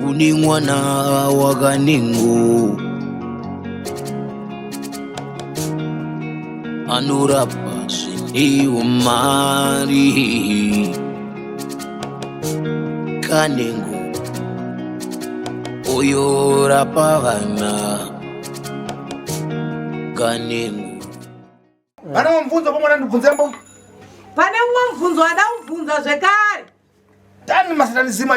uni mwana wa Kanengo anorapa umari Kanengo oyo rapa vana Kanengo. Pana mvunzo pomwe ndibvunzembo. Pane mvunzo adamvunza zvekare. Tani masatanizima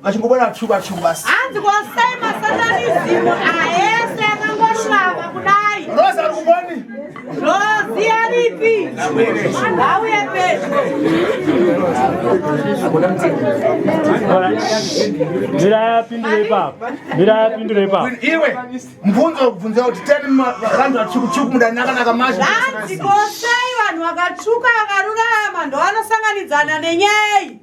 achingobona tshuka basi. Hanzi kwasai masatanizimo aese akangoshava kudai. Rose ari kuboni? Rose aripi? Ngauye pedyo. Mira yapindure papa. Iwe mvunzo kubvunza kuti tani vanhu vatshuku mudanaka mashi. Hanzi kwasai vanhu vakatsvuka vakarurama ndo vanosanganidzana nenyei.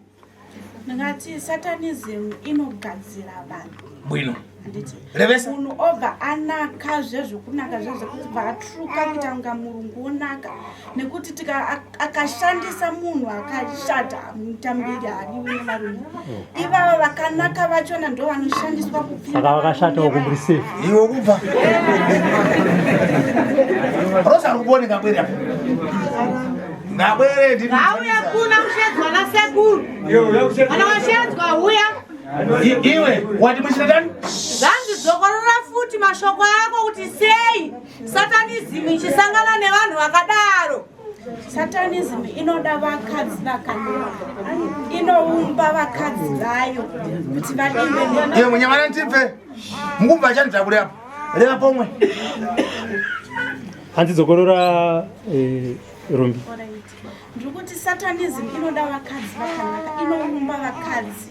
Ngati satanism inogadzira vanhu. Bwino. Anditi. Revesa. Munhu obva anaka zvezvokunaka zvekuti vatsvuka kuita kunga murungu onaka nekuti akashandisa munhu akashata mutambiri ari nevarume. Ivava vakanaka vachona ndo vanoshandiswa kupinda. Saka vakashata ukumbrise. Iwe kubva. Rosa ruboni ngabwera. Ngabwere ndiri. Ngauye kuna kushedzwa nasekuru. Kana washedzwa uya. Iwe wati muchitani? Zanzi dzokorora futi mashoko ako kuti sei satanism ichisangana nevanhu vakadaro. Satanism inoda vakadzi vakanaka. Inoumba vakadzi vayo kuti vadiwe nevanhu. Iwe munyamana ntibve. Mungumva chani dzakuri apa. Reva pomwe. Hanzi dzokorora Rumbi. Ndikuti satanism inoda vakadzi vakanaka. Inoumba vakadzi.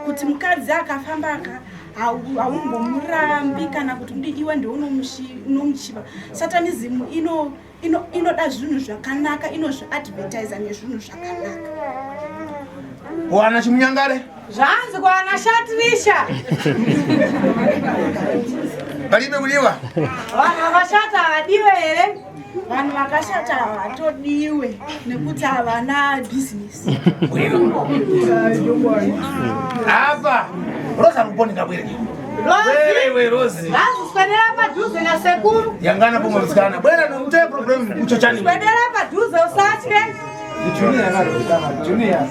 Kuti mukadzi akafamba haumbomurambi kana kuti ndi iwe ndio unomuchiva. Satanism inoda zvinhu zvakanaka, inozviadvertisa nezvinhu zvakanaka. Wana chimunyangare? Zvanzi kwana shatirisha. Balibe kudiwa. Vanhu vakashata havadiwe here? Vanhu vakashata havatodiwe nekuti havana business. Apa. Rosa ruboni ngabwere. Wewe Rose. Swedera padhuze nasekuru. Yangana pomwe msikana. Bwera nomute problem kucho chani. Swedera padhuze usatye. Junior.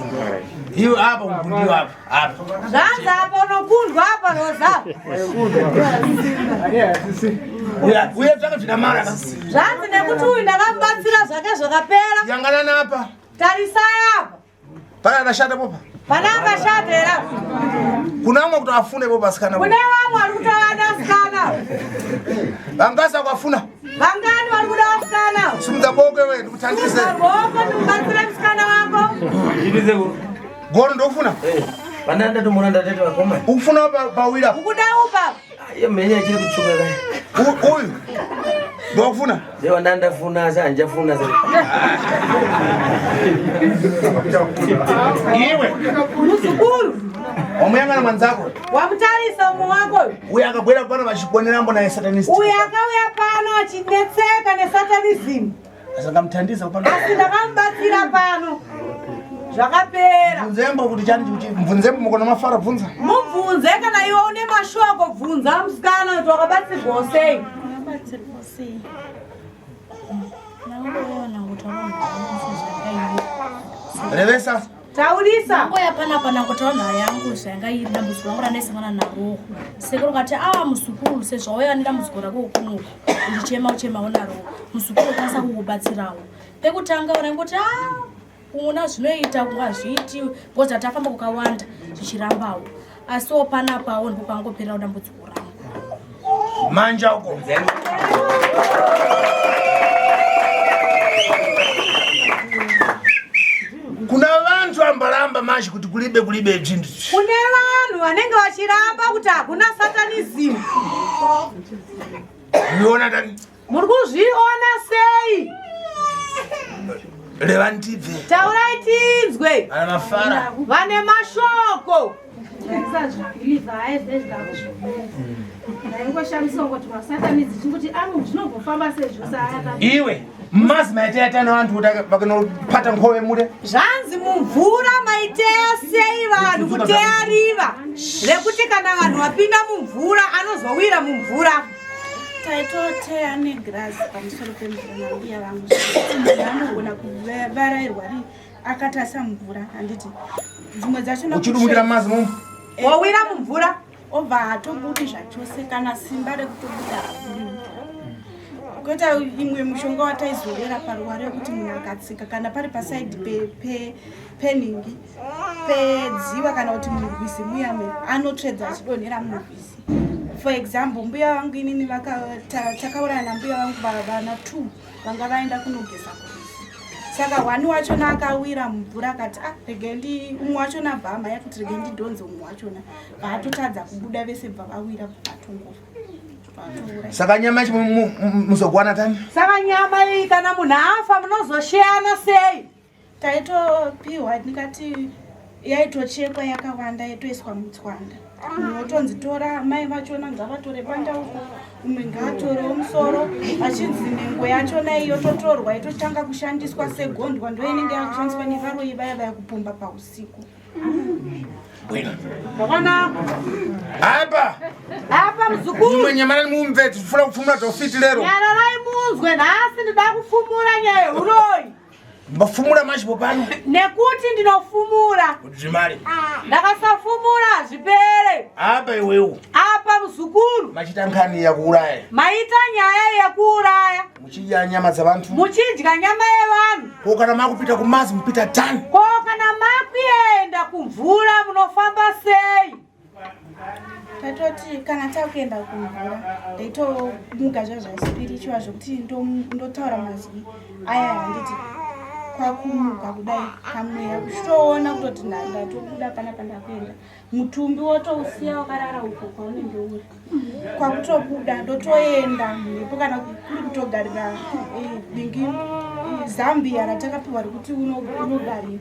Hiyo hapa mpundiwa hapa. Hapa. Zvanzi hapa unokundwa hapa Rosa. Uye tsaka tinamara. Zvanzi nekuti uyu ndakamubatsira zvake zvakapera. Yangana napa. Tarisai apa. Pana anashata popa. Pana akashata era. Kuna amwe kuti afune popa sikana. Kune vamwe vari kutavada sikana. Vangasa kwafuna. Vangani vari kuda sikana. Simudza boke wewe ndikuthandise. Boko ndikubatsira msikana wako. Ndizeko. Goro ndofuna? Pana ndatomona ndatete wakoma. Ufuna pawira. Ukuda upa. Iyo menya chiri kuchukela. Uyu. Ndofuna? Leo ndandafuna sanjafuna sasa. Iwe. Musukuru. Omuyangana mwanzako. Wamutarisa umu wako. Uyu akabwera pano vachiponera mbo naye satanist. Uyu akauya pano achidetseka nesatanism. Asakamthandiza pano. Asi ndakamubatsira pano. Zvakapera. Mvunzembo kuti chani kuti mvunzembo mukona mafara bvunza. Mubvunze kana iwe une mashoko bvunza musikana kuti wakabatsirwa sei. Wakabatsirwa sei? Naona kuti wakabatsirwa. Revesa. Taurisa. Ngoya pana kutaona yangu zvangairi dambudziko rangu ranesangana naro. Sekuru kati musukuru sezvauya nedambudziko rako kumuka. Ndichema onaro. Musukuru kasa kukubatsirawo. Pekutanga urangoti una zvinoita kungazviiti ngozi atafamba kukawanda zvichirambawo. Asi opanapawo ndipo pangopera dambudziko rangu. Manja uko. Kuna vantu ambalamba mashi kuti kulibe zvintu. Kune vanhu vanenge vachiramba kuti hakuna satanism. Unoona tani? Muri kuzviona sei? Levantibve. Taurai tinzwe. Ana mafara. Vane mashoko. Iwe Mazi maiteta vantu vakanopata nkove mure. Zvanzi mumvura maiteya sei vanhu kuteya riva rekuti kana vanhu vapinda mumvura anozowira mumvura. Taitoteya negrasi pamusoro pemvura nambuya vangu anogona kuvarairwa akatasa mvura handiti dzimwe dzachona uchidumukira mazi mumu wawira mumvura obva hatobudi zvachose kana simba rekutobuda habudi. Koita imwe mushonga wataizorera paruware kuti munhu akatsika kana pari pasaidi peningi pedziva kana kuti murwizi muyame anotsvedza achidonhera murwizi. For example, mbuya vangu inini takauraya nambuya vangu vana 2 vanga vaenda kunogeza kurwizi. Saka wani wachona akawira mumvura akati regendi umwe wachona bhama yakuti regendi donze umwe wachona vaatotadza kubuda vese bva vawira patongofa. Saka nyama yacho muzogwana tani? Saka nyama iyi kana munhu afa munozosheyana sei? Taitopiwa ndikati yaitochekwa yakawanda yaitoiswa mutswanda. Munotonzi tora mai vachona ngavatore pandauko umwe ngaatorewo musoro achinzi nengo yachona iyo totorwa yototanga kushandiswa segondwa ndo inenge yakushandiswa nevaroyi vaya vaya kupumba pausiku. Bwana apa mzukuru mwe nyamarani mumve tifuna kufumura tofiti lero nyararai muzwe nhasi ndida kufumura nyaya uroyi mbafumura mashipo pano nekuti ndinofumura kuti zvimari ndakasafumura zvipere apa iwewo apa mzukuru machita nkhani yakuuraya maita nyaya yekuuraya muchidya nyama dzavantu muchidya nyama yevanhu ko kana makupita kumazi mupita tani ko kana makuenda kumvura munofamba sei tatoti kana takuenda kumvura ndaitomuka zvazvaspiritual zvokuti ndotaura mazwi aya handiti kwakumuka kudai kamweya kuchitoona kutoti ndatobuda pana pandakuenda mutumbi wotousiya wakarara uko kwaunenge uri kwakutobuda ndotoenda mhepo kana kuri kutogarira bingi Zambia ratakapiwa rekuti unogarira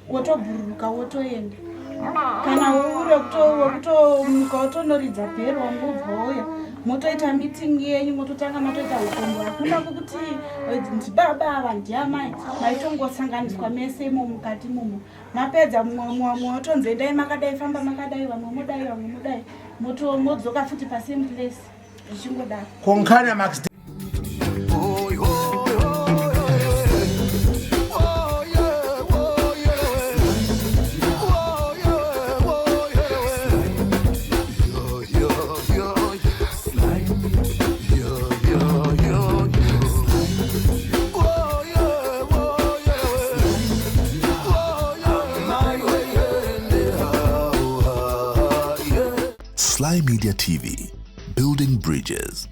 wotobhururuka wotoenda kana uri wekutomuka wotonoridza bhero wangobva uya motoita meeting yenyu mototanga matoita ukombo hakuna kuti ndibaba ava ndiamai maitongosanganiswa mese imo mukati momo mapedza mumwe watonzi endai makadai famba makadai vamwe modai modzoka futi pasame place zvichingodaro konkhana max Sly Media TV, building bridges.